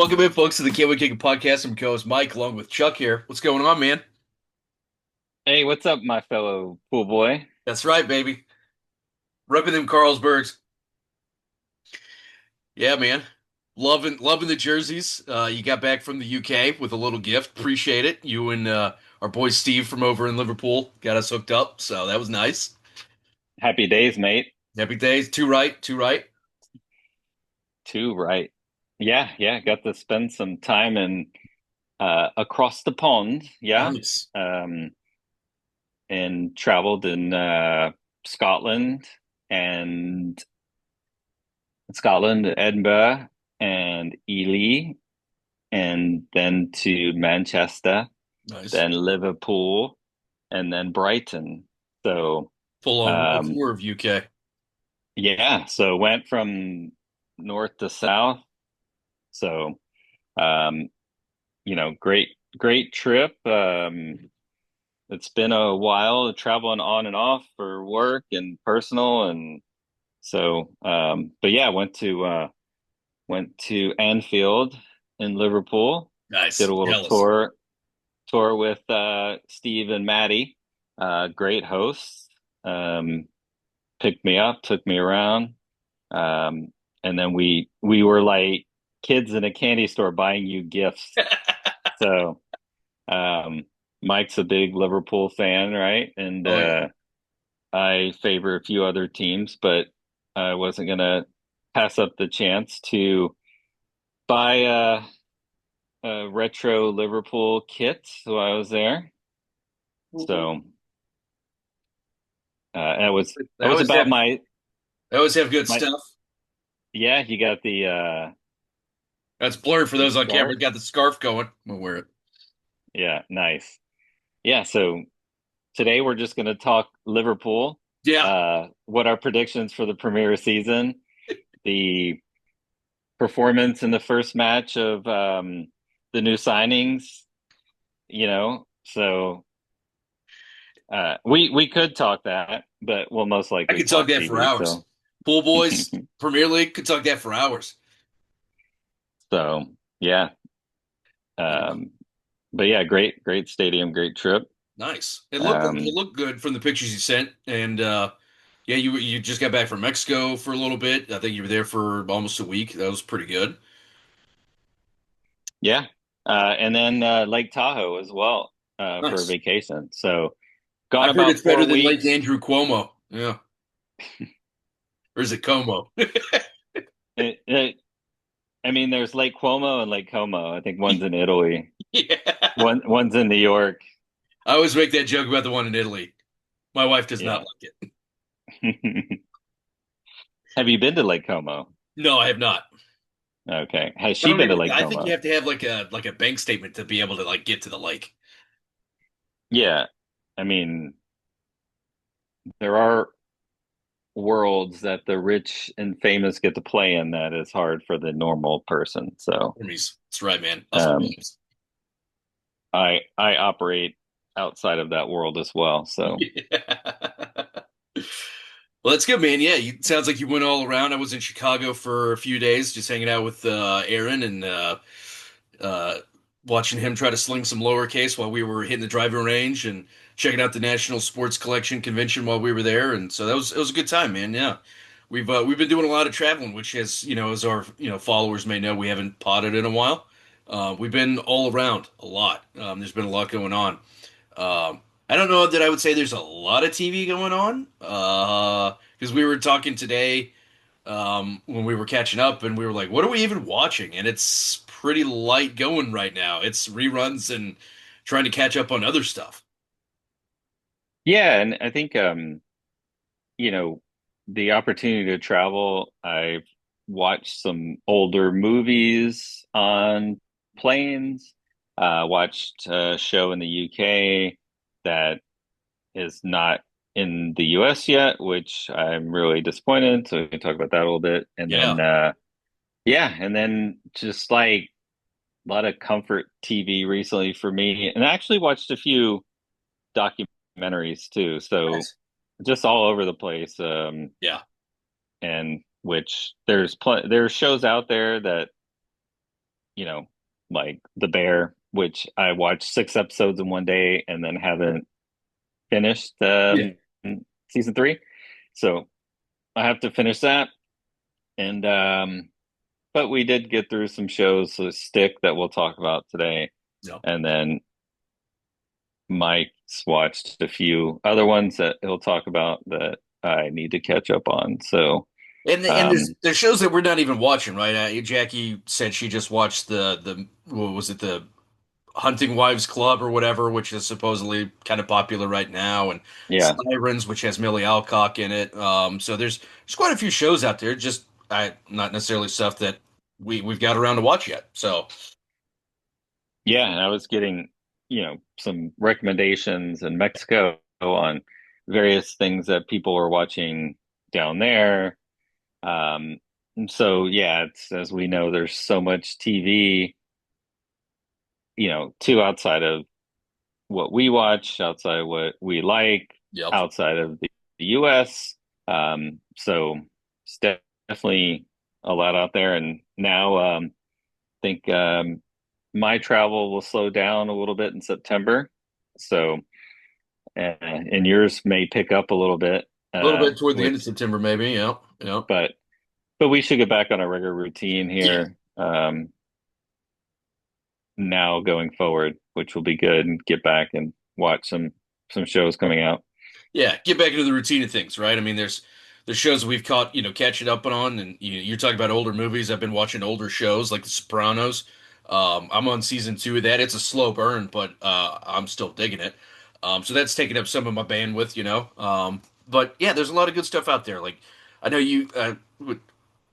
Welcome in, folks, to the Can't Wait Kicking podcast. I'm co-host Mike, along with Chuck here. What's going on, man? Hey, what's up, my fellow pool boy? That's right, baby. Repping them Carlsbergs. Yeah, man. Loving the jerseys. You got back from the UK with a little gift. Appreciate it. You and our boy Steve from over in Liverpool got us hooked up, so that was nice. Happy days, mate. Happy days. Two right, two right. Too right. Yeah. Got to spend some time in across the pond. Yeah. Nice. Um, and traveled in Scotland and Edinburgh, and Ely, and then to Manchester, Nice. then Liverpool, and then Brighton. So, Full on world um, tour of UK. yeah. So went from north to south. So, um, great trip. It's been a while traveling on and off for work and personal, and but yeah, went to Anfield in Liverpool. Did Nice. a little Jealous. tour with Steve and Maddie. Great hosts. Um, Picked me up, took me around. Um, and then we were like kids in a candy store buying you gifts. So um, Mike's a big Liverpool fan, right? And Oh yeah. I favor a few other teams, but I wasn't gonna pass up the chance to buy a retro Liverpool kit while I was there. So They that was always about have they always have good my stuff. yeah. You got That's blurred for the those on camera. scarf. Got the scarf going. I'm gonna wear it. Yeah, nice. Yeah, so today we're just going to talk Liverpool. Yeah. What our predictions for the Premier season, the performance in the first match of the new signings. So we could talk that, but we'll most I likely could talk talk that for TV. hours. Pool boys, Premier League, could talk that for hours. So yeah, Yeah. um, but yeah, great stadium, great trip. Nice. It Um, looked good from the pictures you sent. And yeah, you just got back from Mexico for a little bit. I think you were there for almost a week. That was pretty good. yeah, and then Lake Tahoe as well for a Nice. vacation. So gone I've heard about it's better four than Lake weeks. Andrew Cuomo. Yeah. Or is it Como? It, I mean, there's Lake Como and Lake Como. I think one's in Italy, Yeah. one's in New York. I always make that joke about the one in Italy. My wife does not Yeah. like it. Have you been to Lake Como? No, I have not. Okay. Has I she don't been to even. Lake I think you Como? have to have like a bank statement to be able to like get to the lake. Yeah. I mean, there are worlds that the rich and famous get to play in that is hard for the normal person. So, Hermes. That's right, man. Hustle um, games. I operate outside of that world as well. So, Yeah. Well, that's good, man. Yeah, it sounds like you went all around. I was in Chicago for a few days, just hanging out with Aaron and uh, watching him try to sling some lowercase while we were hitting the driving range and checking out the National Sports Collection convention while we were there. And so that was it was a good time, man. Yeah, we've been doing a lot of traveling, which has as our followers may know, we haven't potted in a while. We've been all around a lot. There's been a lot going on. I don't know that I would say there's a lot of TV going on. Because we were talking today when we were catching up, and we were like, "What are we even watching?" And it's pretty light going right now. It's reruns and trying to catch up on other stuff. yeah, and I think you know, the opportunity to travel, I've watched some older movies on planes, watched a show in the UK that is not in the US yet, which I'm really disappointed. So we can talk about that a little bit. And Yeah, then, yeah, and then just like a lot of comfort TV recently for me. And I actually watched a few documentaries too. So nice. just all over the place. Yeah, And which there's shows out there that you know, like The Bear, which I watched 6 episodes in one day and then haven't finished Yeah. season 3. So I have to finish that. And but we did get through some shows, so Stick that we'll talk about today, No. and then Mike's watched a few other ones that he'll talk about that I need to catch up on. So And um there's shows that we're not even watching, right? Jackie said she just watched the what was it, the Hunting Wives Club or whatever, which is supposedly kind of popular right now, and yeah. Sirens, which has Millie Alcock in it. So there's quite a few shows out there, just not necessarily stuff that we've got around to watch yet. So Yeah, and I was getting, some recommendations in Mexico on various things that people were watching down there. And so yeah, it's as we know, there's so much TV, too, outside of what we watch, outside of what we like, yep. outside of the US. So it's definitely a lot out there. And now I think my travel will slow down a little bit in September. So, and yours may pick up a little bit A little bit toward the with, end of September, maybe. Yeah, yeah, but we should get back on a regular routine yeah. here now going forward, which will be good, and get back and watch some shows coming out. Yeah, get back into the routine of things, right? I mean, there's shows that we've caught, catching up on, and you're talking about older movies. I've been watching older shows like The Sopranos. I'm on season 2 of that. It's a slow burn, but I'm still digging it. So that's taking up some of my bandwidth, you know. But yeah, there's a lot of good stuff out there. Like I know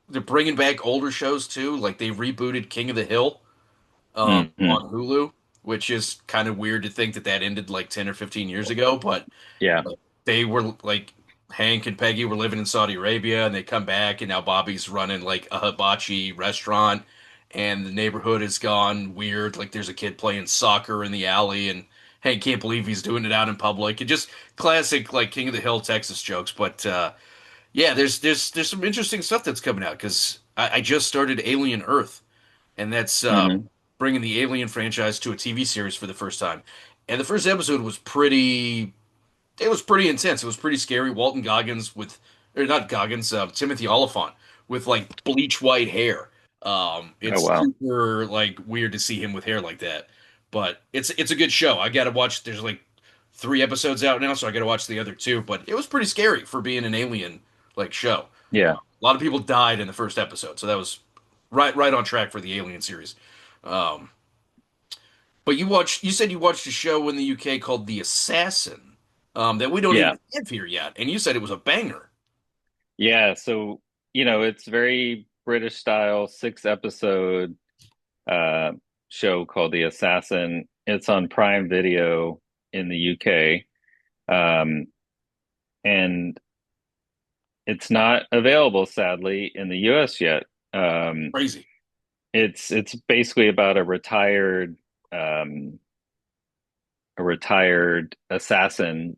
they're bringing back older shows too. Like they rebooted King of the Hill Hmm. on Hulu, which is kind of weird to think that that ended like 10 or 15 years ago, but Yeah, they were like Hank and Peggy were living in Saudi Arabia and they come back and now Bobby's running like a hibachi restaurant and the neighborhood has gone weird. Like there's a kid playing soccer in the alley and Hank can't believe he's doing it out in public. And just classic like King of the Hill Texas jokes. But yeah, there's some interesting stuff that's coming out because I just started Alien Earth and that's hmm, bringing the Alien franchise to a TV series for the first time. And the first episode was pretty it was pretty intense. It was pretty scary. Walton Goggins with, or not Goggins, Timothy Oliphant with like bleach white hair. oh It's wow, super like weird to see him with hair like that, but it's a good show. I got to watch. There's like 3 episodes out now, so I got to watch the other two. But it was pretty scary for being an alien like show. yeah, A lot of people died in the first episode, so that was right on track for the Alien series. Um, but you said you watched a show in the UK called The Assassin, that we don't yeah, even have here yet, and you said it was a banger. yeah. So it's very British style, 6 episode uh, show called The Assassin. It's on Prime Video in the UK, um, and it's not available, sadly, in the US yet. Um, Crazy. it's basically about um, a retired assassin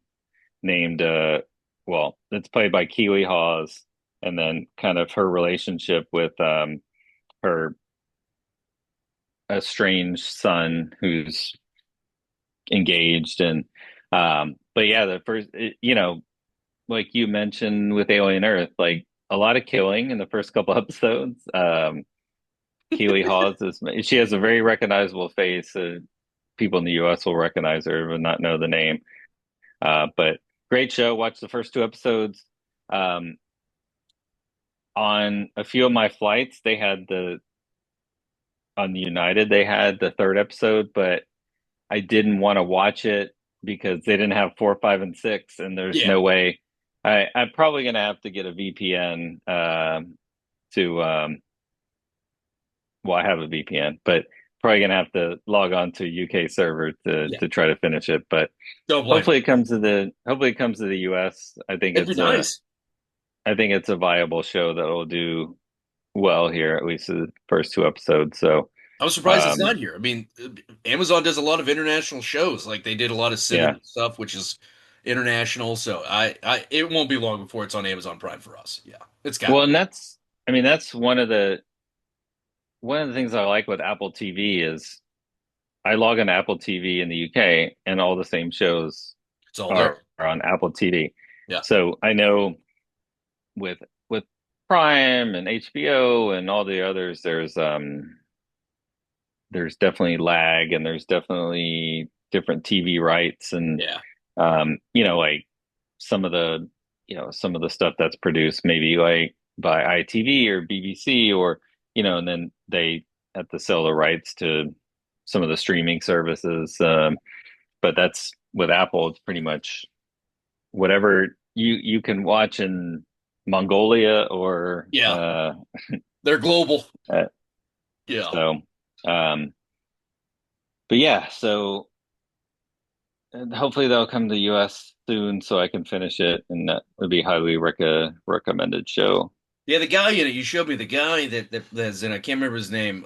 named well, it's played by Keely Hawes, and then kind of her relationship with her estranged son who's engaged. And but yeah, the first like you mentioned with Alien Earth, like a lot of killing in the first couple episodes. Keely Hawes she has a very recognizable face. People in the US will recognize her but not know the name. But great show. Watched the first 2 episodes. Um, on a few of my flights, they had on the United, they had the third episode, but I didn't want to watch it because they didn't have 4, 5, and 6, and there's Yeah. no way. I'm probably gonna have to get a VPN to well, I have a VPN, but probably gonna have to log on to a UK server to Yeah. try to finish it. But Don't blame me. hopefully it comes to the US. It'd be nice. I think it's a viable show that will do well here, at least the first 2 episodes. So I'm surprised it's um not here. I mean, Amazon does a lot of international shows. Like they did a lot of yeah. Citadel stuff, which is international. So it won't be long before it's on Amazon Prime for us. Yeah, it's got to Well, be. and that's I mean that's one of the one of the things I like with Apple TV is I log into Apple TV in the UK and all the same shows It's all there. are on Apple TV. Yeah. So I know with with Prime and HBO and all the others, there's definitely lag and there's definitely different TV rights and Yeah. like some of the some of the stuff that's produced maybe like by ITV or BBC or and then they have to sell the rights to some of the streaming services. But that's with Apple, it's pretty much whatever you can watch in Mongolia or Yeah. They're global. uh, Yeah. so um but yeah, so and hopefully they'll come to the US soon so I can finish it, and that would be highly recommended show. Yeah, the guy in it, you showed me the guy that's in, I can't remember his name,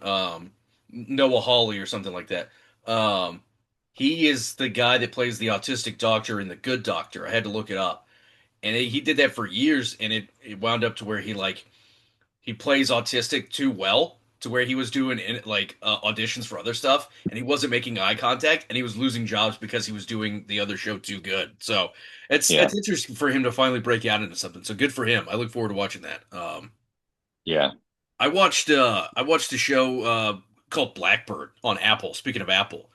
Noah Hawley or something like that. Um, he is the guy that plays the autistic doctor in The Good Doctor. I had to look it up. And he did that for years, and it wound up to where he plays autistic too well to where he was doing auditions for other stuff, and he wasn't making eye contact, and he was losing jobs because he was doing the other show too good. So Yeah, it's interesting for him to finally break out into something. So good for him. I look forward to watching that. yeah. I watched a show called Blackbird on Apple. Speaking of Apple,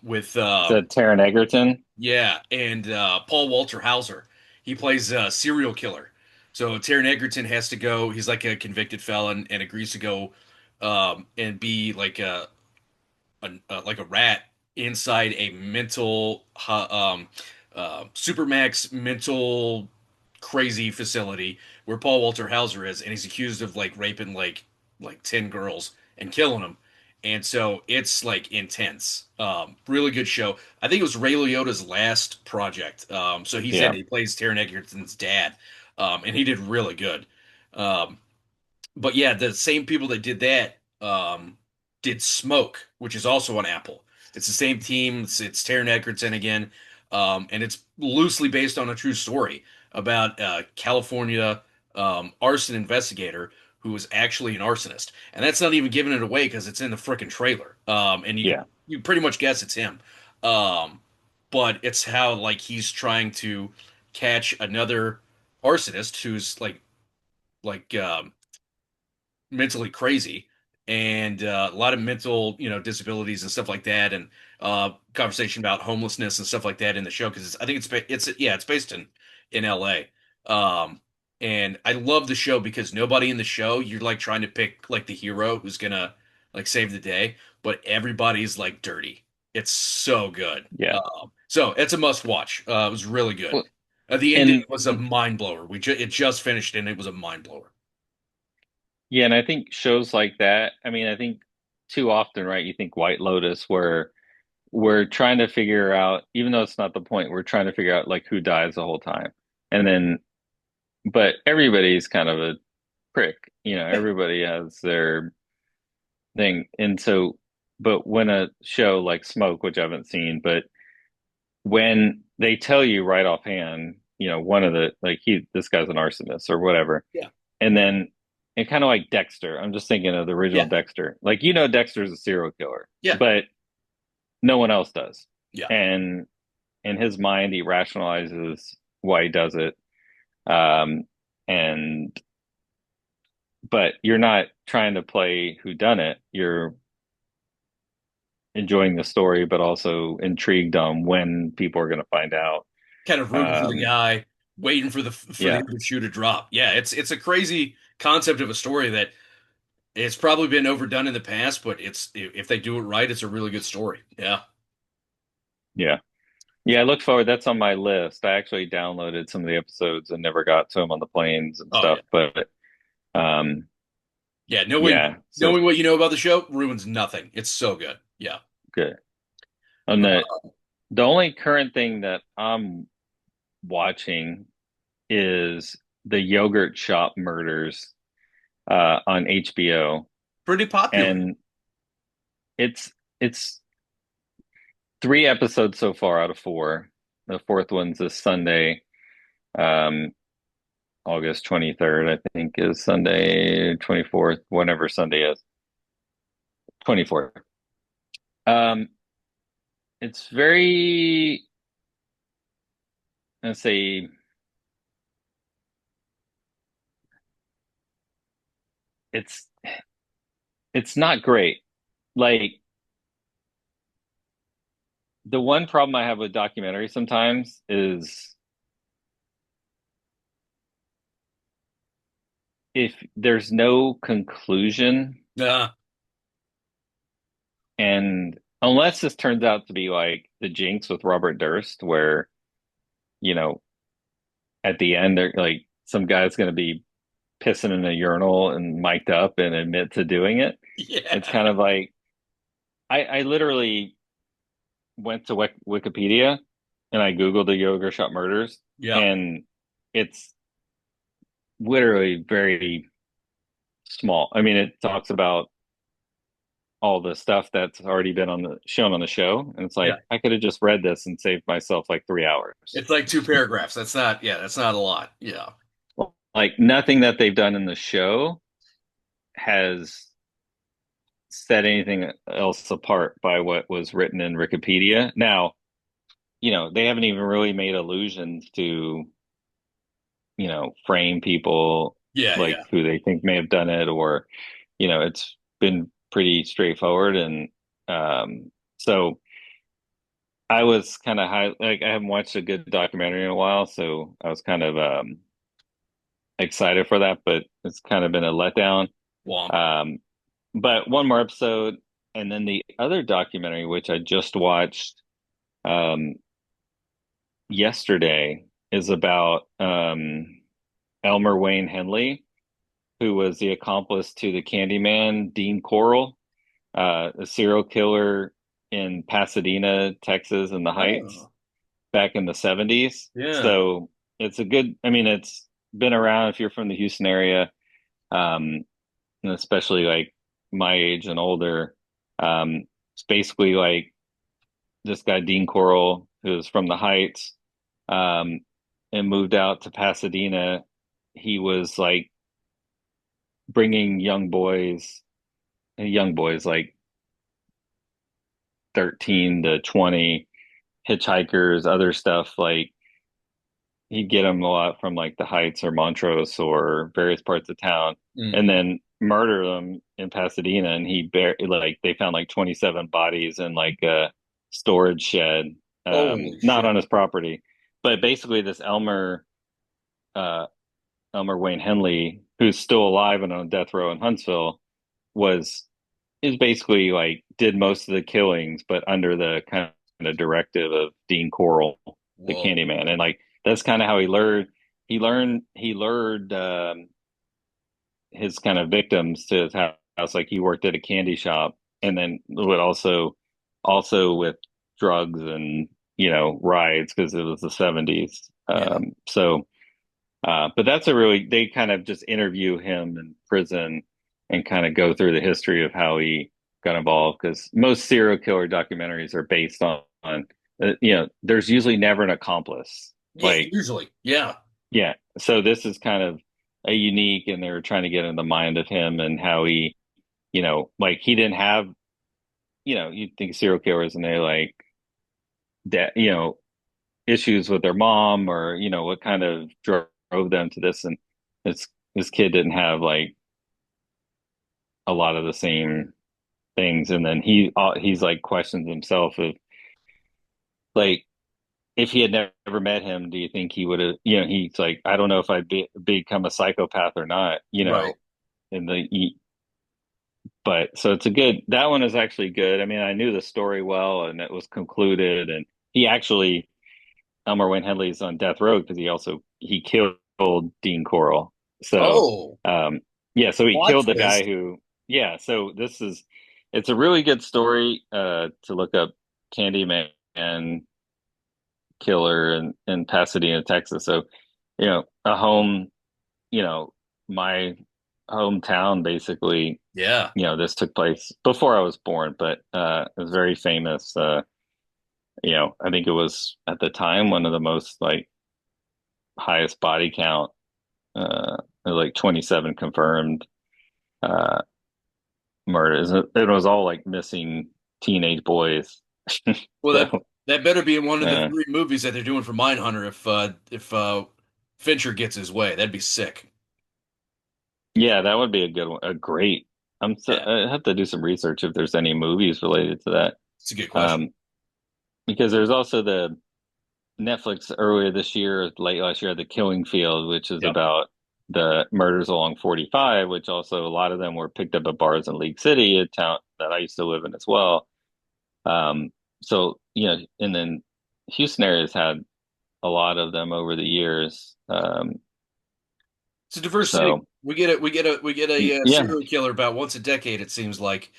with Is that Taron Egerton? yeah, and Paul Walter Hauser. He plays a serial killer. So Taron Egerton has to go. He's like a convicted felon and agrees to go and be like a rat inside a supermax mental crazy facility where Paul Walter Hauser is, and he's accused of like raping like 10 girls and killing them. And so it's like intense. Really good show. I think it was Ray Liotta's last project. So he's in Yeah, it. He plays Taron Egerton's dad. And he did really good. Um, but yeah, the same people that did that did Smoke, which is also on Apple. It's the same team. It's Taron Egerton again, and it's loosely based on a true story about a California arson investigator who was actually an arsonist, and that's not even giving it away because it's in the frickin' trailer. And yeah, you pretty much guess it's him. Um, but it's how like he's trying to catch another arsonist who's like mentally crazy and a lot of mental disabilities and stuff like that and conversation about homelessness and stuff like that in the show because I think it's based in LA. And I love the show because nobody in the show you're like trying to pick like the hero who's gonna like save the day, but everybody's like dirty. It's so good. yeah. So it's a must watch. It was really good. Well, The ending and was a mind blower. It just finished and it was a mind blower. yeah, and I think shows like that, I mean, I think too often, right, you think White Lotus where we're trying to figure out, even though it's not the point, we're trying to figure out like who dies the whole time. And then but everybody's kind of a prick, everybody has their thing. And so, but when a show like Smoke, which I haven't seen, but when they tell you right offhand, one of the like this guy's an arsonist or whatever, Yeah. and then and kind of like Dexter, I'm just thinking of the original Yeah. Dexter. Like Dexter's a serial killer, Yeah. but no one else does. Yeah. And in his mind, he rationalizes why he does it. Um, and but you're not trying to play who done it. You're enjoying the story, but also intrigued on when people are going to find out. Kind of rooting for the Um, guy, waiting for the yeah, other shoe to drop. Yeah, it's a crazy concept of a story that it's probably been overdone in the past, but it's if they do it right, it's a really good story. Yeah. yeah, yeah. I look forward. That's on my list. I actually downloaded some of the episodes and never got to them on the planes and Oh stuff. yeah. But um, Yeah, yeah, so knowing what you know about the show ruins nothing. It's so good. Yeah. good. On the only current thing that I'm watching is the Yogurt Shop Murders on HBO, Pretty popular. and it's 3 episodes so far out of four. The fourth one's this Sunday, um, August 23rd, I think is Sunday 24th, whenever Sunday is. 24. Um, it's very, let's say, it's it's not great. Like the one problem I have with documentaries sometimes is if there's no conclusion, Yeah. and unless this turns out to be like the Jinx with Robert Durst, where, you know, at the end they're like some guy's going to be pissing in a urinal and mic'd up and admit to doing it. It's Yeah. kind of like I literally went to Wikipedia and I Googled the Yoga Shop murders, Yeah. and it's literally very small. I mean, it talks about all the stuff that's already been on the shown on the show, and it's Yeah. like I could have just read this and saved myself like 3 hours. It's like two paragraphs. That's not, yeah, that's not a lot. Yeah. Like nothing that they've done in the show has set anything else apart by what was written in Wikipedia. Now, they haven't even really made allusions to, frame people Yeah. like Yeah. who they think may have done it, or, it's been pretty straightforward. And so I was kind of high, like I haven't watched a good documentary in a while, so I was kind of excited for that, but it's kind of been a letdown. Womp. Um, but one more episode, and then the other documentary, which I just watched um, yesterday, is about Elmer Wayne Henley, who was the accomplice to the Candyman, Dean Corll, a serial killer in Pasadena, Texas, in the Heights Oh. back in the 70s. Yeah. So it's a good, I mean, it's been around if you're from the Houston area, um, and especially like my age and older. It's basically like this guy, Dean Corll, who's from the Heights, um, and moved out to Pasadena. He was like bringing young boys like 13 to 20, hitchhikers, other stuff. Like he'd get them a lot from like the Heights or Montrose or various parts of town, and Hmm. then murder them in Pasadena. And like they found like 27 bodies in like a storage shed, Holy not shit. on his property. But basically, this uh, Elmer Wayne Henley, who's still alive and on death row in Huntsville, was is basically like did most of the killings, but under the kind of directive of Dean Corll, the Whoa. Candyman, and like that's kind of how he learned. He lured his kind of victims to his house. Like he worked at a candy shop, and then would also with drugs and rides because it was the 70s. Yeah. But that's they kind of just interview him in prison and kind of go through the history of how he got involved. Because most serial killer documentaries are based on there's usually never an accomplice. Yeah. Like, Usually. Yeah. yeah. So this is kind of a unique, and they were trying to get in the mind of him and how he, like he didn't have, you'd think serial killers and they like that, issues with their mom or what kind of drove them to this, and this kid didn't have like a lot of the same things. And then he's like questions himself of like if he had never met him, do you think he would have, he's like, I don't know if become a psychopath or not, Right. in but so it's a good, that one is actually good. I mean, I knew the story well and it was concluded, and he actually Elmer Wayne Henley's on death row because he killed Dean Corll. So, Oh, yeah, so he plot killed the guy twist. who, yeah. So it's a really good story to look up. Candyman killer in Pasadena, Texas. So, a home, you know, my hometown basically. Yeah. This took place before I was born, but it was very famous. I think it was at the time one of the most like highest body count, like 27 confirmed uh, murders. It was all like missing teenage boys. Well, that So, that better be in one of the uh, three movies that they're doing for Mindhunter if Fincher gets his way. That'd be sick. yeah, that would be a good one. A great. Yeah, I have to do some research if there's any movies related to that. it's a good question. Um, because there's also the Netflix earlier this year, late last year, The Killing Field, which is Yep. about the murders along 45, which also a lot of them were picked up at bars in League City, a town that I used to live in as well. Um, so, and then Houston area has had a lot of them over the years. It's a diverse city. So We get a yeah, serial killer about once a decade. It seems like.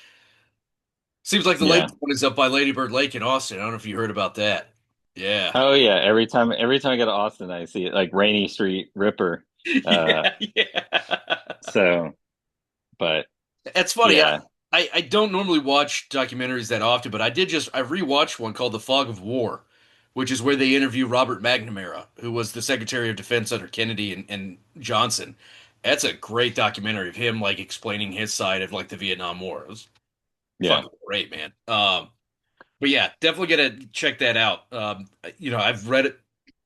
Seems like the yeah. latest one is up by Lady Bird Lake in Austin. I don't know if you heard about that. Yeah. Oh yeah. Every time I go to Austin, I see it like Rainy Street Ripper. Uh, Yeah, yeah. so, but That's funny. I, yeah. I I don't normally watch documentaries that often, but I rewatched one called The Fog of War, which is where they interview Robert McNamara, who was the Secretary of Defense under Kennedy and Johnson. That's a great documentary of him like explaining his side of like the Vietnam War. It was Yeah. fucking great, man. But yeah, definitely gotta check that out. I've read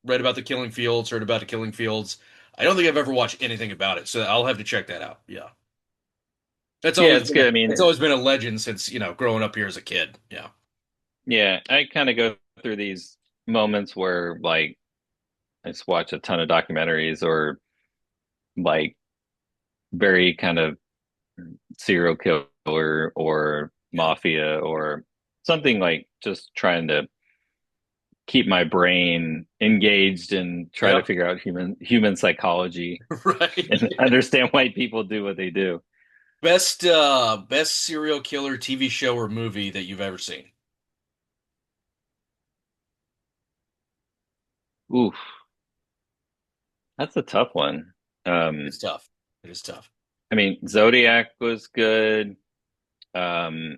about the Killing Fields, heard about the Killing Fields. I don't think I've ever watched anything about it, so I'll have to check that out. Yeah. That's Yeah, always it's been good. a I mean, it's always been a legend since, growing up here as a kid. Yeah. yeah, I kind of go through these moments where like I just watch a ton of documentaries or like very kind of serial killer or Yeah. mafia or something like just trying to keep my brain engaged and try to Yep. figure out human psychology and Right. understand why people do what they do. Best serial killer TV show or movie that you've ever seen. Oof, that's a tough one. It's tough. It is tough. I mean, Zodiac was good. Um,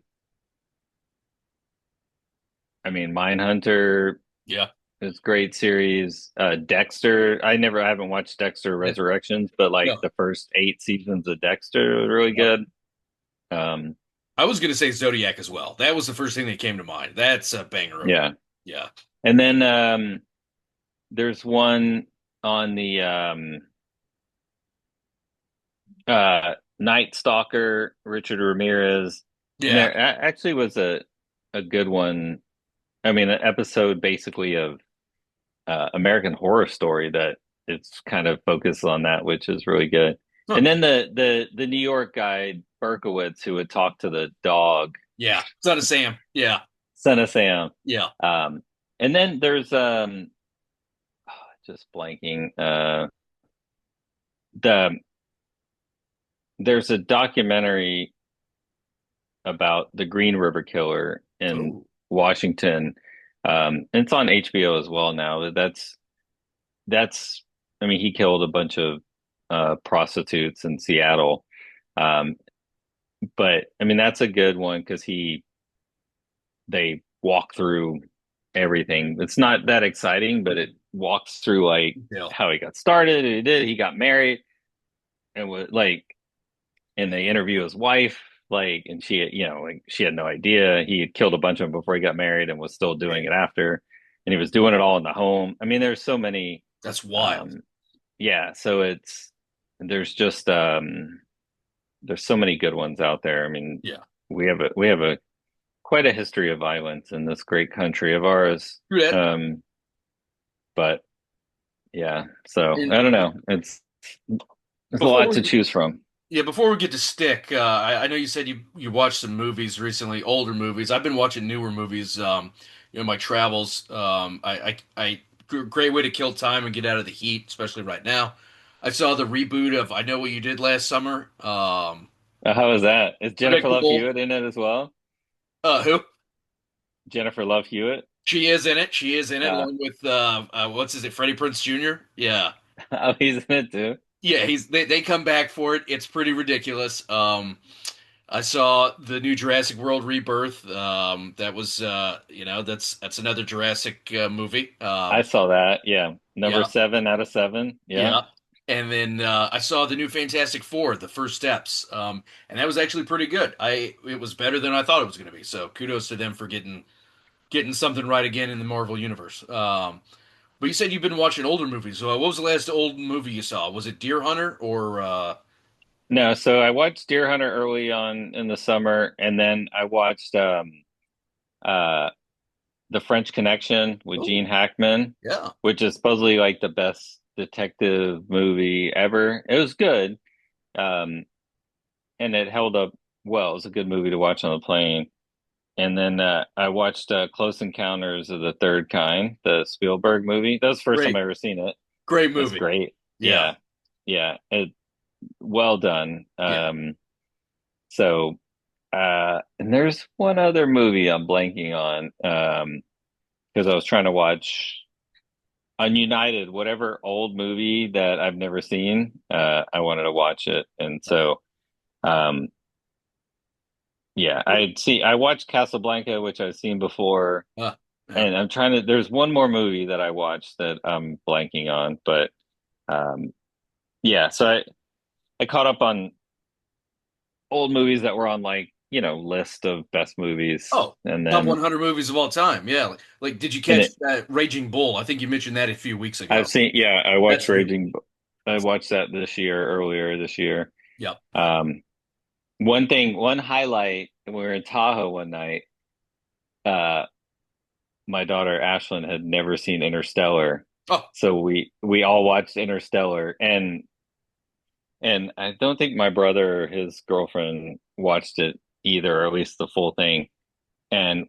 I mean, Mindhunter Yeah. is great series. Dexter, I haven't watched Dexter Yeah. Resurrections, but like No. the first 8 seasons of Dexter was really Yep. good. Um, I was gonna say Zodiac as well. That was the first thing that came to mind. That's a banger of a yeah. yeah. And then there's one on the Night Stalker, Richard Ramirez, and Yeah. there actually was a good one. I mean, an episode basically of American Horror Story that it's kind of focused on that, which is really good. Huh. And then the New York guy Berkowitz who would talk to the dog, Yeah. Son of Sam. Yeah. Son of Sam. Yeah. Um, and then there's just blanking the there's a documentary about the Green River Killer in Oh. Washington. And it's on HBO as well now. That's I mean, he killed a bunch of prostitutes in Seattle. Um, but I mean, that's a good one because they walk through everything. It's not that exciting, but it walks through like Yeah. how he got started. He got married and was like, and they interview his wife, like, and like she had no idea he had killed a bunch of them before he got married and was still doing it after, and he was doing it all in the home. I mean, there's so many, That's wild. um, yeah. So there's just there's so many good ones out there. I mean, Yeah. we have a quite a history of violence in this great country of ours. True that. But yeah, so And I don't know. There's a before lot we to choose from. Yeah, before we get to Stick, I know you said you watched some movies recently, older movies. I've been watching newer movies. My travels. Great way to kill time and get out of the heat, especially right now. I saw the reboot of I Know What You Did Last Summer. How is that? Is Jennifer Love Predictable. Hewitt in it as well? Who? Jennifer Love Hewitt? She is in it. She is in it Uh, along with what's his name, Freddie Prinze Jr. Yeah, oh, he's in it too. yeah. They come back for it. It's pretty ridiculous. I saw the new Jurassic World Rebirth. That was that's another Jurassic movie. I saw that. Yeah, number Yeah, 7 out of 7. Yeah, yeah. and then I saw the new Fantastic Four, the first steps, and that was actually pretty good. It was better than I thought it was going to be. So kudos to them for getting something right again in the Marvel universe. But you said you've been watching older movies. So what was the last old movie you saw? Was it Deer Hunter or? No, so I watched Deer Hunter early on in the summer, and then I watched uh The French Connection with Oh, Gene Hackman, yeah, which is supposedly like the best detective movie ever. It was good. Um, and it held up well. It was a good movie to watch on the plane. And then I watched Close Encounters of the Third Kind, the Spielberg movie. That was the first time I great, ever seen it. great It's movie. great. Yeah. Yeah, yeah. Well done. Yeah. And there's one other movie I'm blanking on because I was trying to watch Ununited, whatever old movie that I've never seen. I wanted to watch it, and All right. so um, yeah, I watched Casablanca, which I've seen before, Yeah. and I'm trying to. There's one more movie that I watched that I'm blanking on, but um, yeah. So I caught up on old movies that were on like list of best movies, Oh, and top then 100 movies of all time. Yeah. Did you and catch it. that Raging Bull? I think you mentioned that a few weeks I've ago. seen. Yeah, I watched That's really Raging. good. I That's watched that this year, earlier this year. yeah. Um, one highlight. We were in Tahoe one night. Uh, my daughter Ashlyn had never seen Interstellar, Oh, so we all watched Interstellar, and I don't think my brother or his girlfriend watched it either, or at least the full thing. And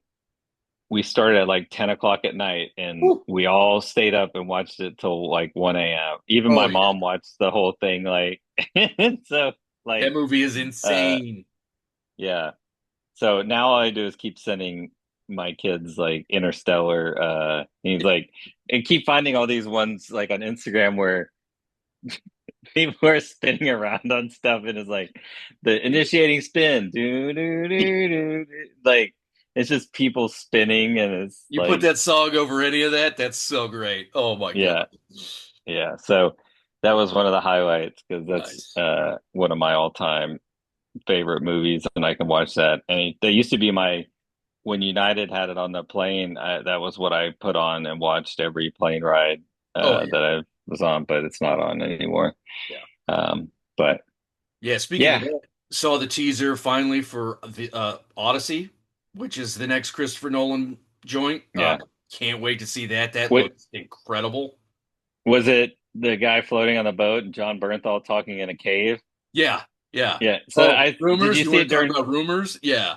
we started at like 10 o'clock at night, and whew. we all stayed up and watched it till like 1 a.m. Even Oh my yeah. mom watched the whole thing, like, so That like, movie is uh, insane. yeah. So now all I do is keep sending my kids like Interstellar. And he's like, and keep finding all these ones like on Instagram where people are spinning around on stuff, and it's like the initiating spin, like it's just people spinning, and it's You put like, that song over any of that, that's so great. Oh my God. yeah, yeah. So that was one of the highlights because that's Nice. one of my all-time favorite movies, and I can watch that. And they used to be my when United had it on the plane, that was what I put on and watched every plane ride Oh yeah. that I was on, but it's not on anymore. Yeah. But Yeah. Speaking of yeah, that, saw the teaser finally for the Odyssey, which is the next Christopher Nolan joint. yeah. Can't wait to see that. That What looks incredible. was it? The guy floating on the boat and John Bernthal talking in a cave? Yeah, yeah. Yeah. So Oh, I did rumors? you You see want it to talk during? about rumors? Yeah.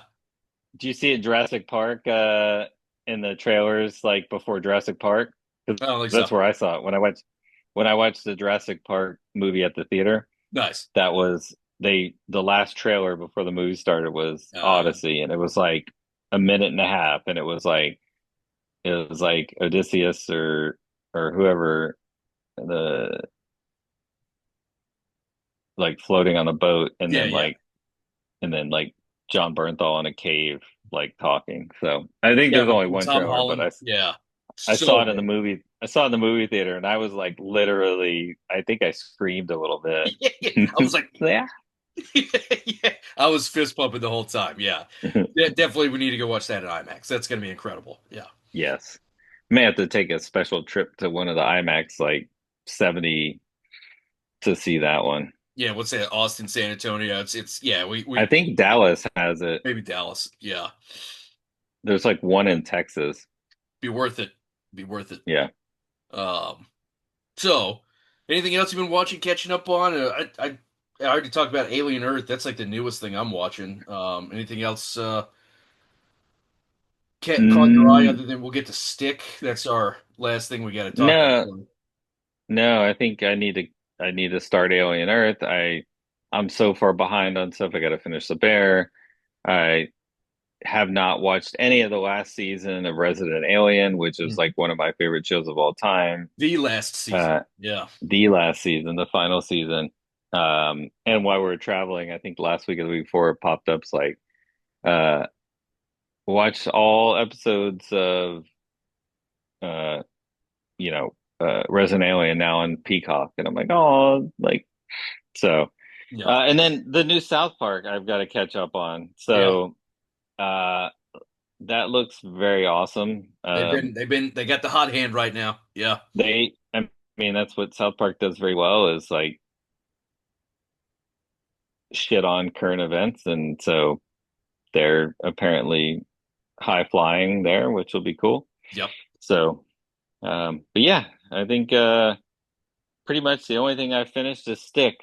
Did you see it Jurassic Park in the trailers like before Jurassic Park? Because I don't think so. that's where I saw it when I watched the Jurassic Park movie at the theater. Nice. That was the last trailer before the movie started was Uh, Odyssey, and it was like a minute and a half, and it was like Odysseus or whoever the like floating on a boat, yeah, yeah, and then like John Bernthal in a cave like talking. So I think yeah. there's But only one Tom trailer, but Holland, yeah, I saw so it in the good. movie. I saw it in the movie theater, and I was like literally, I think I screamed a little bit. Yeah, yeah. I was like, Yeah. yeah. I was fist pumping the whole time. Yeah, yeah. Definitely, we need to go watch that at IMAX. That's gonna be incredible. Yeah, Yes. May have to take a special trip to one of the IMAX like 70 to see that one. yeah. What's that? Austin, San Antonio. It's yeah. I We think Dallas has it. maybe Dallas. Yeah, There's like one in Texas. be worth it. Be worth it. Yeah. Um. So, anything else you've been watching, catching up on? I already talked about Alien Earth. That's like the newest thing I'm watching. Anything else caught your eye Mm, other than we'll get to Stick? That's our last thing we got to talk no, about. no, I think I need to start Alien Earth. I'm so far behind on stuff. I got to finish The Bear. I have not watched any of the last season of Resident Alien, which is like Mhm. one of my favorite shows of all time. The last season. Uh, Yeah. the last season, the final season. And while we were traveling, I think last week or the week before, it popped up. It's like, uh, watch all episodes of, uh, you know, Resident Alien now on Peacock, and I'm like, oh, like so. Yeah. And then the new South Park I've got to catch up on. Yeah. So uh, that looks very awesome. They got the hot hand right now. Yeah. I mean, that's what South Park does very well is like shit on current events, and so they're apparently high flying there, which will be cool. Yep. So, but yeah, I think pretty much the only thing I finished is Stick.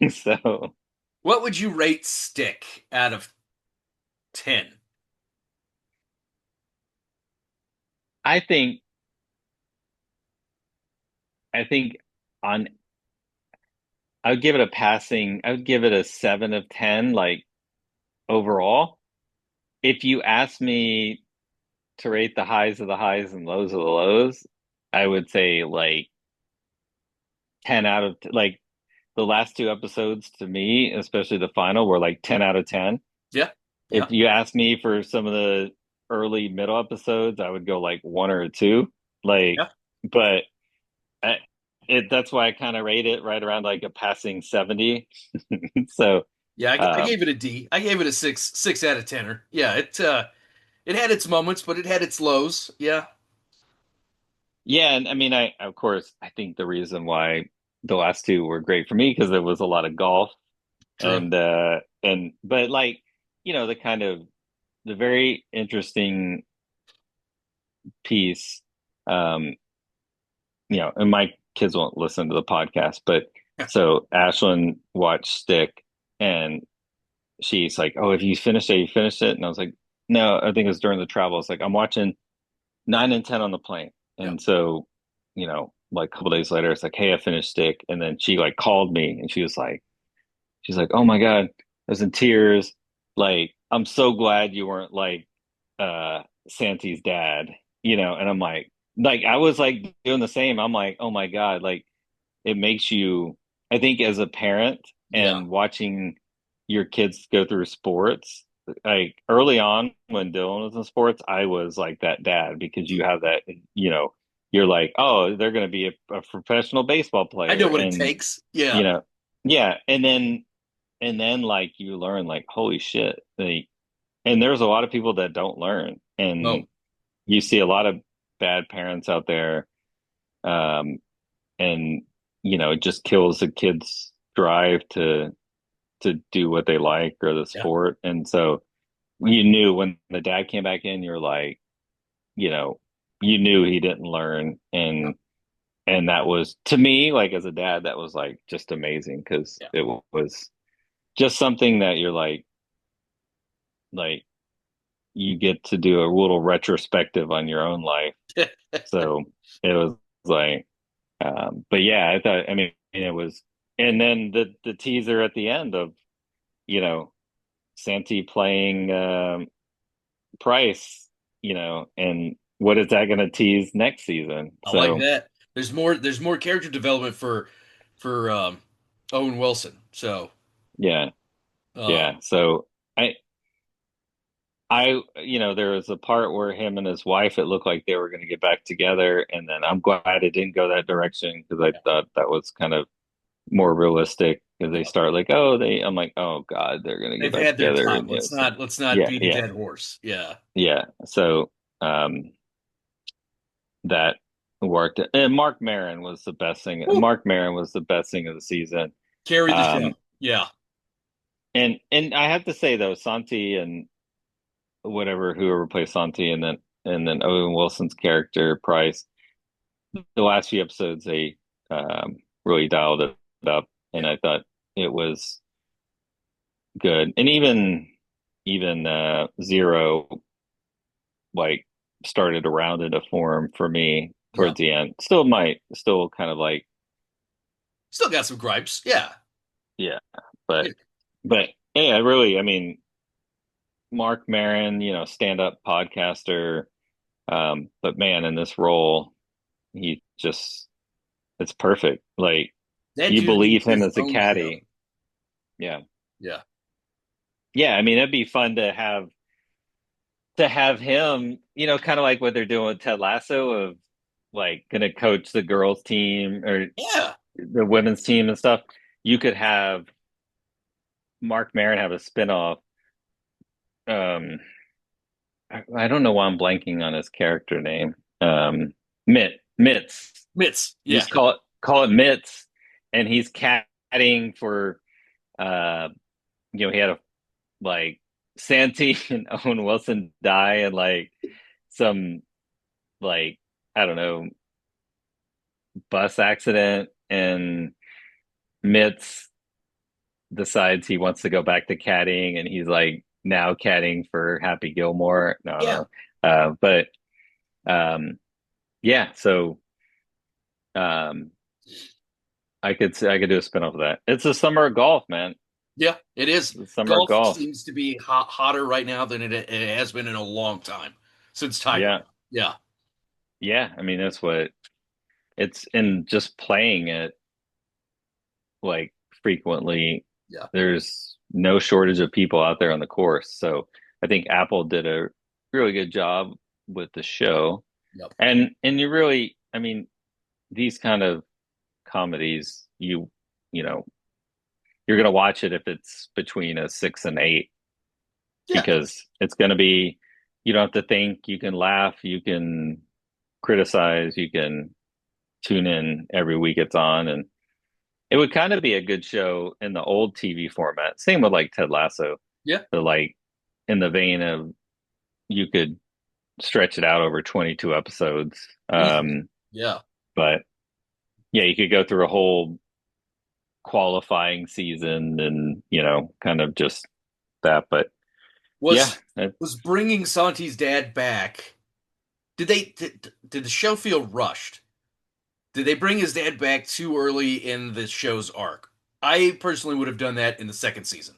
So What would you rate Stick out of 10? I think I think on I would give it a passing. I would give it a 7 of 10, like overall. If you ask me to rate the highs of the highs and lows of the lows, I would say like 10 out of like the last two episodes to me, especially the final, were like 10 out of 10. Yeah. If Yeah. you ask me for some of the early middle episodes, I would go like one or a two. Like, Yeah. but I, that's why I kind of rate it right around like a passing 70. So, Yeah. I um, gave it a D. I gave it a six out of 10. Yeah. It had its moments, but it had its lows. Yeah. yeah, and I mean, of course, I think the reason why the last two were great for me because there was a lot of golf True. but like, the kind of the very interesting piece, um, and my kids won't listen to the podcast, but so Ashlyn watched Stick and she's like, "Oh, if you finished it, you finished it." And I was like, "No, I think it was during the travel. It's like I'm watching 9 and 10 on the plane." Yeah. And so, like a couple days later, it's like, "Hey, I finished Stick." And then she like called me and she's like, "Oh my God," I was in tears. Like, I'm so glad you weren't like Santi's dad, and I'm like I was like doing the same. I'm like, oh my God, like it makes you, I think as a parent Yeah. and watching your kids go through sports, like early on when Dylan was in sports, I was like that dad because you have that, you're like, oh, they're going to be a professional baseball I know player. what it And, takes. Yeah. you know, yeah. And then like you learn like, holy shit. Like, and there's a lot of people that don't learn. And No. you see a lot of bad parents out there. Um, and it just kills the kids' drive to do what they like or the Yeah. sport. And so you knew when the dad came back in, you're like, you know, you knew he didn't learn. Yeah. And that was to me, like as a dad, that was like just amazing because Yeah. it was just something that you're like you get to do a little retrospective on your own life. So it was like, but yeah, I thought, I mean, it was, and then the teaser at the end of, you know, Santi playing Price, and what is that going to tease next season? I like So that. There's more character development for Owen Wilson. So yeah, um yeah. So there was a part where him and his wife, it looked like they were going to get back together, and then I'm glad it didn't go that direction because I yeah, thought that was kind of more realistic because they yeah. start like, I'm like, oh God, they're gonna get They've back had their together, time. and Let's so, not yeah, beat a yeah, dead horse. Yeah. yeah. So that worked, and Woo. Mark Maron was the best thing of the season. Carry the show. Um, Yeah. and I have to say though, Santi and whoever plays Santi, and then Owen Wilson's character Price, the last few episodes they really dialed it up, and Yeah. I thought it was good. And even Zero like started to round into form for me Yeah. towards the end. Still kind of like, Still got some gripes. Yeah. yeah, Yeah. but yeah, I mean, Mark Maron, stand up podcaster, but man, in this role, he just it's perfect. Like That you dude believe needs him his as a own show. caddy. Yeah, Yeah. yeah. I mean, it'd be fun to have him, kind of like what they're doing with Ted Lasso of like gonna coach the girls team or Yeah. the women's team and stuff, you could have Mark Maron have a spinoff. Um, I don't know why I'm blanking on his character name. Mitts. Mitts. Yeah. Just call it Mitts, and he's caddying for uh, he had a like Santee and Owen Wilson die and like some like I don't know bus accident, and Mitts decides he wants to go back to caddying, and he's like now caddying for Happy Gilmore. No, Yeah. no, but um, yeah. So um, I could do a spinoff of that. It's the summer of golf, man. Yeah, it is. The summer of Golf golf. seems to be hotter right now than it has been in a long time since Tiger. Yeah, Yeah. yeah. I mean, that's what it's in. Just playing it like frequently, Yeah. there's no shortage of people out there on the course. So I think Apple did a really good job with the show. Yep. And you really, I mean, these kind of comedies, you know, you're gonna watch it if it's between a 6 and 8 Yeah. because it's gonna be you don't have to think, you can laugh, you can criticize, you can tune in every week it's on and it would kind of be a good show in the old TV format. Same with like Ted Lasso. Yeah. So like in the vein of you could stretch it out over 22 episodes. Easily. Yeah. But yeah, you could go through a whole qualifying season and, kind of just that. But yeah, Was was bringing Santi's dad back. Did the show feel rushed? Did they bring his dad back too early in the show's arc? I personally would have done that in the second season.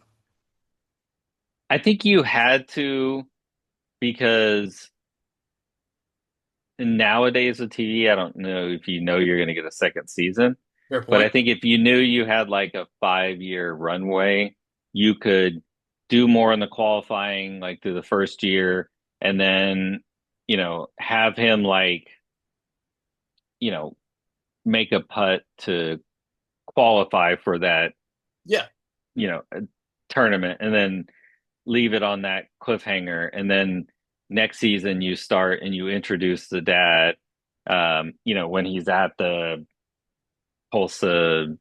I think you had to because nowadays with TV, I don't know if you know you're going to get a second season. Fair But I point. think if you knew you had like a 5 year runway, you could do more in the qualifying, like through the first year, and then, have him like, you know, make a putt to qualify for that, Yeah. you know, tournament and then leave it on that cliffhanger. And then next season you start and you introduce the dad, when he's at the Tulsa,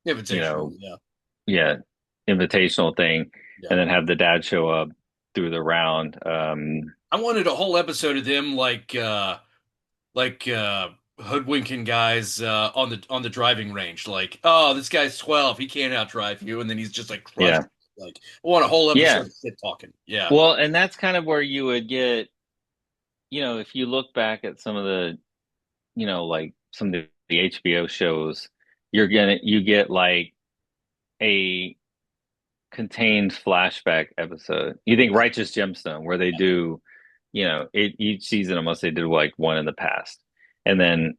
you Invitational. know, Yeah. yeah, invitational thing, Yeah. and then have the dad show up through the round. I wanted a whole episode of them like hoodwinking guys on the driving range. Like, oh, this guy's 12, he can't outdrive you, and then he's just like crushed. Yeah, Like, I want a whole yeah. episode of shit talking. Yeah. Well, and that's kind of where you would get, if you look back at some of the, like some of the HBO shows, you get like a contained flashback episode. You think Righteous Gemstone, where they do, each season almost they did like one in the past, and then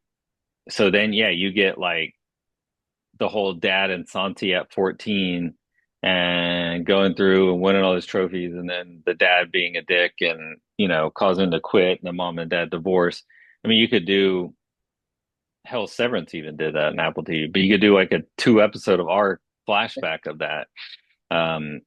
yeah, you get like the whole dad and Santi at 14 and going through and winning all those trophies, and then the dad being a dick and causing him to quit, and the mom and dad divorce. I mean, you could do hell. Severance even did that in Apple TV, but you could do like a 2 episode of arc flashback of that. Um,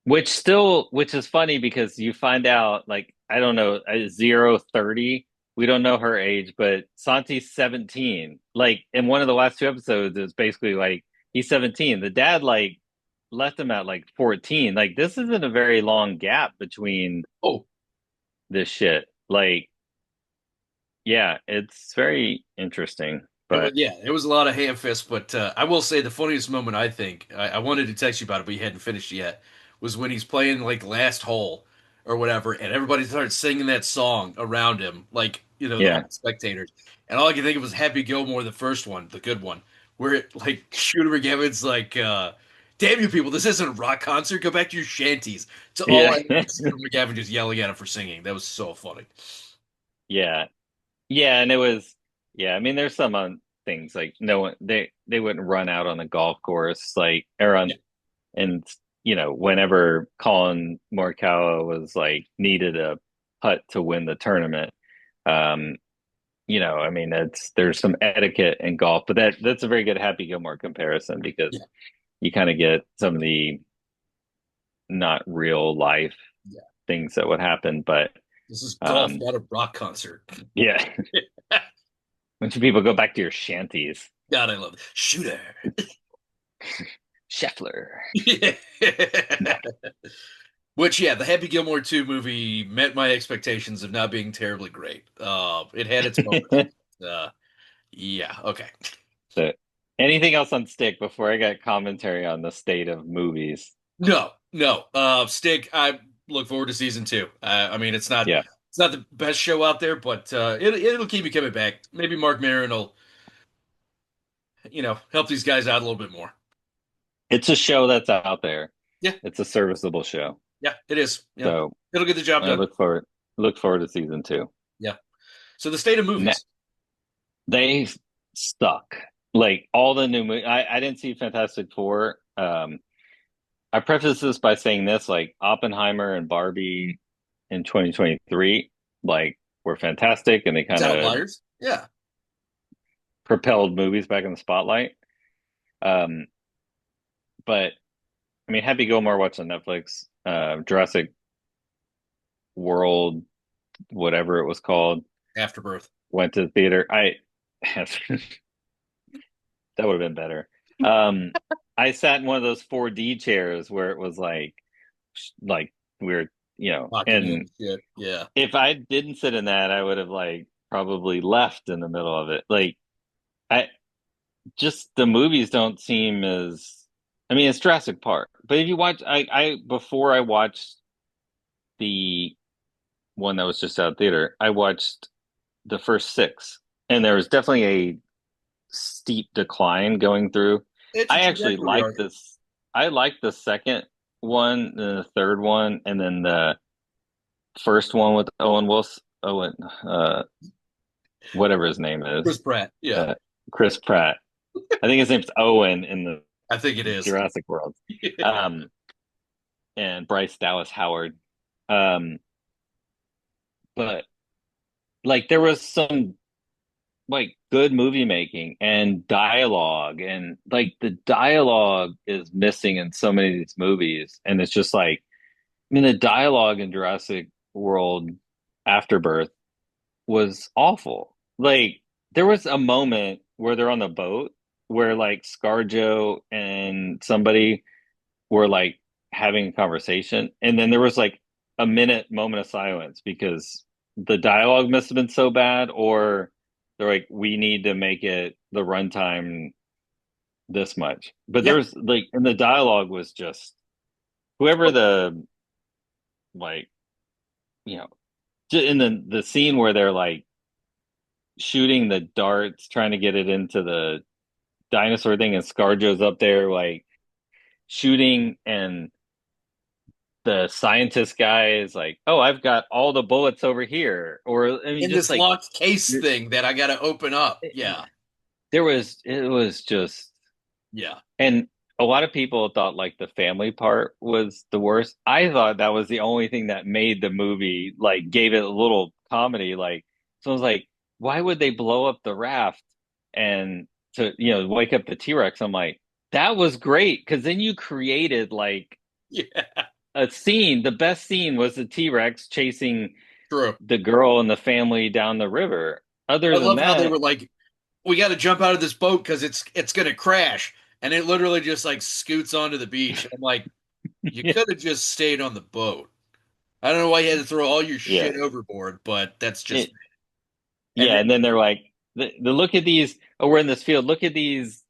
which is funny because you find out like I don't know 0-30. We don't know her age, but Santi's 17. Like in one of the last 2 episodes, it's basically like he's 17. The dad like left him at like 14. Like this isn't a very long gap between Oh, this shit. Like yeah, it's very interesting. But it was a lot of ham fists, but I will say the funniest moment I think I wanted to text you about it, but you hadn't finished yet, was when he's playing like last hole or whatever, and everybody started singing that song around him, like all yeah, the spectators, and all I could think of was Happy Gilmore, the first one, the good one, where it like Shooter McGavin's like, "Damn you people, this isn't a rock concert. Go back to your shanties." To all yeah, I Shooter McGavin just yelling at him for singing. That was so funny. yeah. Yeah, and it was yeah, I mean there's some things like no one they wouldn't run out on the golf course like or Yeah, on and whenever Colin Morikawa was like needed a putt to win the tournament, um, I mean, there's some etiquette in golf, but that's a very good Happy Gilmore comparison because Yeah, you kind of get some of the not real life yeah. things that would happen. But This is golf, um, not a rock concert. yeah, when should people go back to your shanties? God, I love it. Shooter. Scheffler. Yeah. No. Which, yeah, the Happy Gilmore 2 movie met my expectations of not being terribly great. It had its moments. Uh, yeah, okay. So, anything else on Stick before I get commentary on the state of movies? No, no. Stick, I look forward to season two. I mean, Yeah, it's not the best show out there, but it'll keep me coming back. Maybe Mark Maron will, help these guys out a little bit more. it's a show that's out there. Yeah, It's a serviceable show. yeah, it is. Yeah, So it'll get the job I done. look forward to season two. Yeah. So the state of Ne movies. They suck. Like all the new movies, I didn't see Fantastic Four. I preface this by saying this, like Oppenheimer and Barbie in 2023, like were fantastic and they It's kind of outliers. Yeah. propelled movies back in the spotlight. Um, but I mean, Happy Gilmore watched on Netflix, Jurassic World, whatever it was called, Afterbirth. went to the theater. That would have been better. Um, I sat in one of those 4D chairs where it was like weird, Locking in and and shit. Yeah. if I didn't sit in that, I would have like probably left in the middle of it. Like I just the movies don't seem as I mean, it's Jurassic Park, but if you watch, I before I watched the one that was just out of theater, I watched the first six, and there was definitely a steep decline going through. It's a I actually trajectory like arc. this. I like the second one, then the third one, and then the first one with Owen Wilson, Owen, whatever his name Chris is, Pratt. Yeah. uh, Chris Pratt. I think his name's Owen in the I think it is. Jurassic World. Um, and Bryce Dallas Howard. Um, but like there was some like good movie making and dialogue, and like the dialogue is missing in so many of these movies, and it's just like I mean the dialogue in Jurassic World Afterbirth was awful. Like there was a moment where they're on the boat where like ScarJo and somebody were like having a conversation, and then there was like a minute moment of silence because the dialogue must have been so bad, or they're like, we need to make it the runtime this much. But there Yeah. was like, and the dialogue was just whoever the like, you know, in the scene where they're like shooting the darts, trying to get it into the dinosaur thing, and ScarJo's up there like shooting, and the scientist guy is like, "Oh, I've got all the bullets over here," or I mean, In just this like locked case thing that I got to open up. Yeah. it was just, Yeah. and a lot of people thought like the family part was the worst. I thought that was the only thing that made the movie like gave it a little comedy. Like, so I was like, why would they blow up the raft and to wake up the T-Rex? I'm like, that was great because then you created like Yeah. a scene. The best scene was the T-Rex chasing True. the girl and the family down the river. I Other than love how they that, were like, we got to jump out of this boat because it's gonna crash, and it literally just like scoots onto the beach. I'm like, you yeah, could have just stayed on the boat. I don't know why you had to throw all your yeah, shit overboard, but that's just it, and yeah. And then they're like, the look at these. Oh, we're in this field. Look at these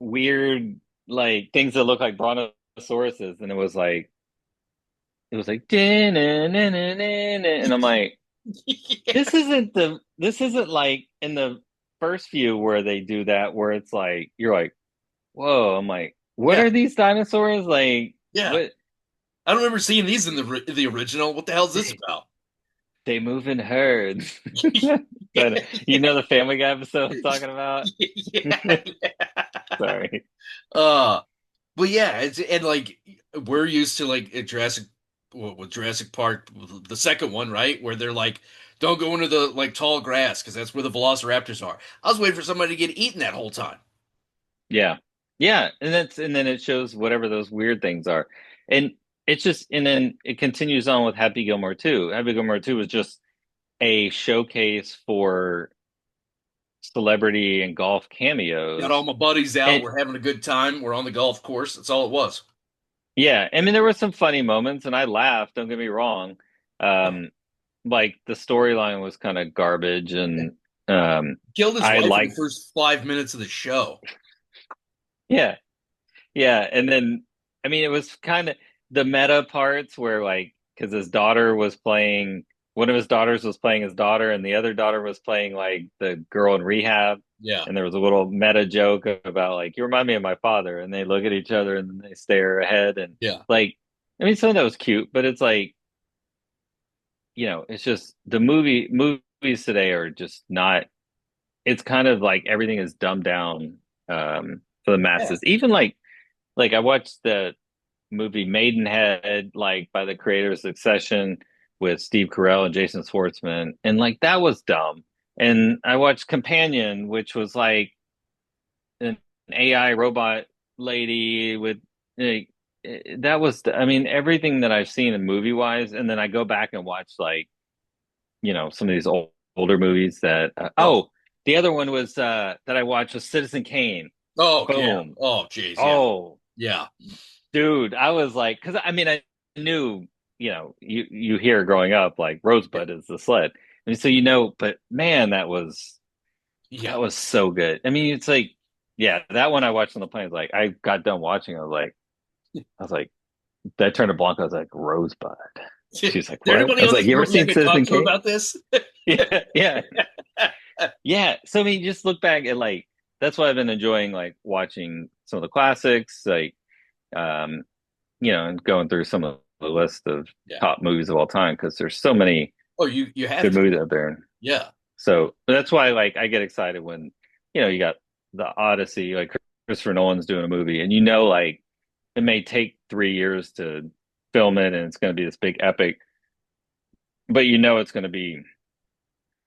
weird like things that look like brontosauruses, and it was like, and I'm like, yeah, this isn't like in the first few where they do that, where it's like you're like, whoa. I'm like, what yeah, are these dinosaurs like? yeah. What I don't remember seeing these in the original. What the hell is this they about? they move in herds. But the Family Guy episode I'm talking about? Yeah, Sorry. uh, but yeah, it's and like we're used to like at Jurassic, with Jurassic Park, the second one, right, where they're like Don't go into the like tall grass because that's where the velociraptors are. I was waiting for somebody to get eaten that whole time. Yeah. Yeah, and then it shows whatever those weird things are. And it's just and then it continues on with Happy Gilmore 2. Happy Gilmore 2 was just a showcase for celebrity and golf Got all cameos. my buddies out. And We're having a good time. We're on the golf course. That's all it was. yeah, I mean there were some funny moments and I laughed, don't get me wrong. Um like the storyline was kind of garbage and um Killed his I wife in the liked first 5 minutes of the show. yeah, yeah, and then I mean it was kind of the meta parts where like because his daughter was playing one of his daughters was playing his daughter and the other daughter was playing like the girl in rehab Yeah, and there was a little meta joke about like you remind me of my father and they look at each other and they stare ahead and yeah, like I mean some of that was cute but it's like it's just the movies today are just not it's kind of like everything is dumbed down for the yeah. masses even like I watched the movie Maidenhead, like by the creators of Succession with Steve Carell and Jason Schwartzman, and like that was dumb. And I watched Companion, which was like an AI robot lady with like that was I mean everything that I've seen in movie wise, and then I go back and watch like some of these older movies that Oh, the other one was that I watched was Citizen Kane. oh yeah. Boom. Oh, jeez, yeah, Oh, yeah, dude, I was like, because I mean, I knew, you hear growing up like Rosebud is the sled, and so but man, yeah. that was so good. I mean, it's like, yeah, that one I watched on the plane. Like, I got done watching, I was like, I turned to Blanca, I was like, Rosebud. Is She's like, there what? anybody I was on like, this you ever movie I seen could talk Citizen to Kane? about this? Yeah, yeah, yeah. So I mean, just look back at like that's why I've been enjoying like watching some of the classics, like um and going through some of the list of Yeah. top movies of all time because there's so many Oh, you have good to. movies out there. Yeah. So that's why like I get excited when you got the Odyssey, like Christopher Nolan's doing a movie, and like it may take 3 years to film it, and it's going to be this big epic, but it's going to be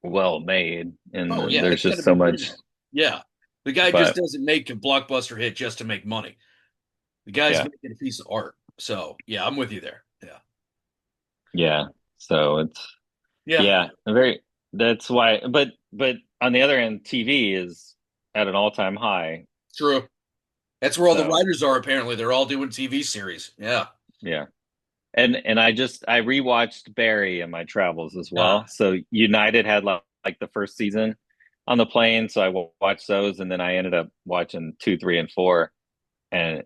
well made, Oh, and yeah. there's It's got to just be so much. minimum. Yeah. The guy just But doesn't make a blockbuster hit just to make money. The guy's yeah, making a piece of art. So, yeah, I'm with you there. Yeah. yeah. So it's Yeah. yeah, a very. That's why, but on the other end, TV is at an all-time high. True. That's where all the So writers are, apparently. They're all doing TV series. Yeah. yeah, and I rewatched Barry in my travels as Uh, well. So United had like the first season on the plane, so I watched those, and then I ended up watching 2, 3, and 4. And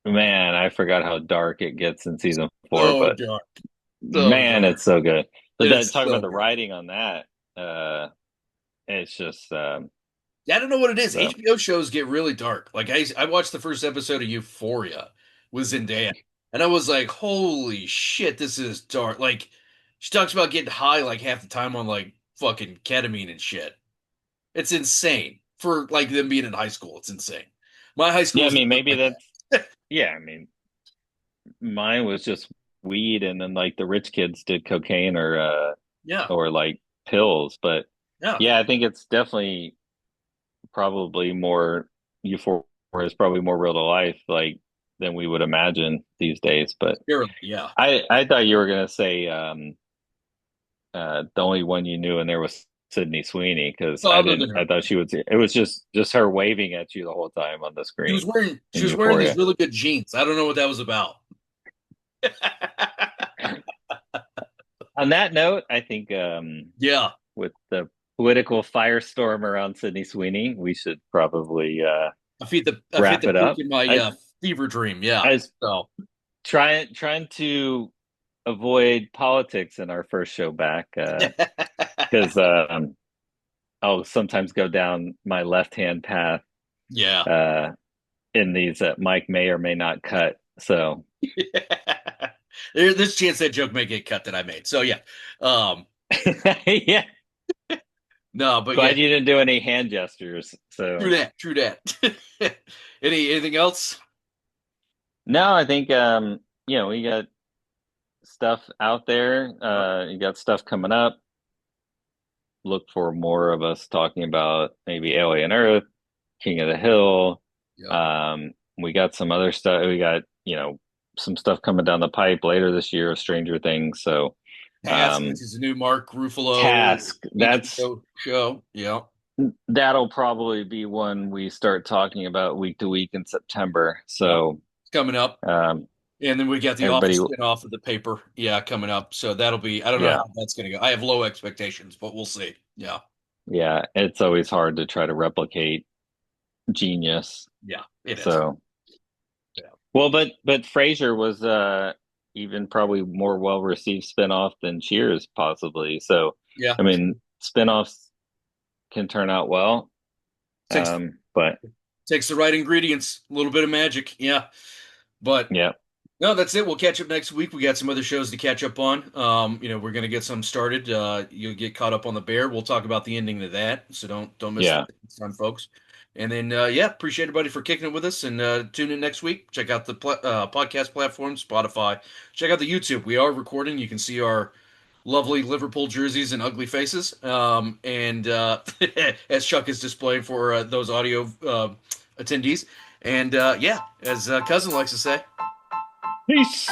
man, I forgot how dark it gets in season 4, so but dark. So man, dark. it's so good. But It then is talk about so the good. writing on that. It's just Yeah, I don't know what it is. so HBO shows get really dark. Like I watched the first episode of Euphoria with Zendaya, and I was like, "Holy shit, this is dark." Like she talks about getting high like half the time on like fucking ketamine and shit. It's insane for like them being in high school. It's insane. My high school yeah. I was mean, not maybe like that's that. yeah. I mean, mine was just weed, and then like the rich kids did cocaine Yeah, or like pills. But yeah. yeah, I think it's definitely probably more Euphoria is probably more real to life, like than we would imagine these days. But Barely, yeah. I thought you were gonna say the only one you knew, and there was Sydney Sweeney because I Other than didn't. her, I thought she was. It was just her waving at you the whole time on the she was screen wearing she in was wearing these Euphoria. really good jeans. I don't know what that was about. On that note, I think Yeah, with the political firestorm around Sydney Sweeney, we should probably I fit wrap the it peak up. in my I fever dream. Yeah. I was So trying to avoid politics in our first show back because I'll sometimes go down my left hand path yeah. uh, in these that Mike may or may not cut. So There's a chance that joke may get cut that I made. So yeah. Um, yeah, no, but yeah, glad you didn't do any hand gestures. true So that, true that. Anything else? no, I think we got stuff out there. You got stuff coming up. look for more of us talking about maybe Alien Earth, King of the Hill. Yep. We got some other stuff. We got, some stuff coming down the pipe later this year of Stranger Things. So, Task, which um, is a new Mark Ruffalo Task, HBO show. Yeah. that'll probably be one we start talking about week to week in September. Yeah. So, It's coming up. um, And then we got the everybody, Office spin-off of the paper. Yeah, coming up. So that'll be, I don't know yeah, how that's going to go. I have low expectations, but we'll see. Yeah. yeah, it's always hard to try to replicate genius. Yeah, it is. So, Yeah. well, but Frasier was even probably more well received spinoff than Cheers, possibly. So, Yeah. I mean, spinoffs can turn out well. Takes But takes the right ingredients, a little bit of magic. Yeah. But yeah, no, that's it. We'll catch up next week. We got some other shows to catch up on. We're gonna get some started. You'll get caught up on the Bear. We'll talk about the ending to that. So don't miss yeah, that this time, folks. And then yeah, appreciate everybody for kicking it with us. And tune in next week. Check out the podcast platform, Spotify. Check out the YouTube. We are recording. You can see our lovely Liverpool jerseys and ugly faces. And as Chuck is displaying for those audio attendees. And yeah, as cousin likes to say. peace.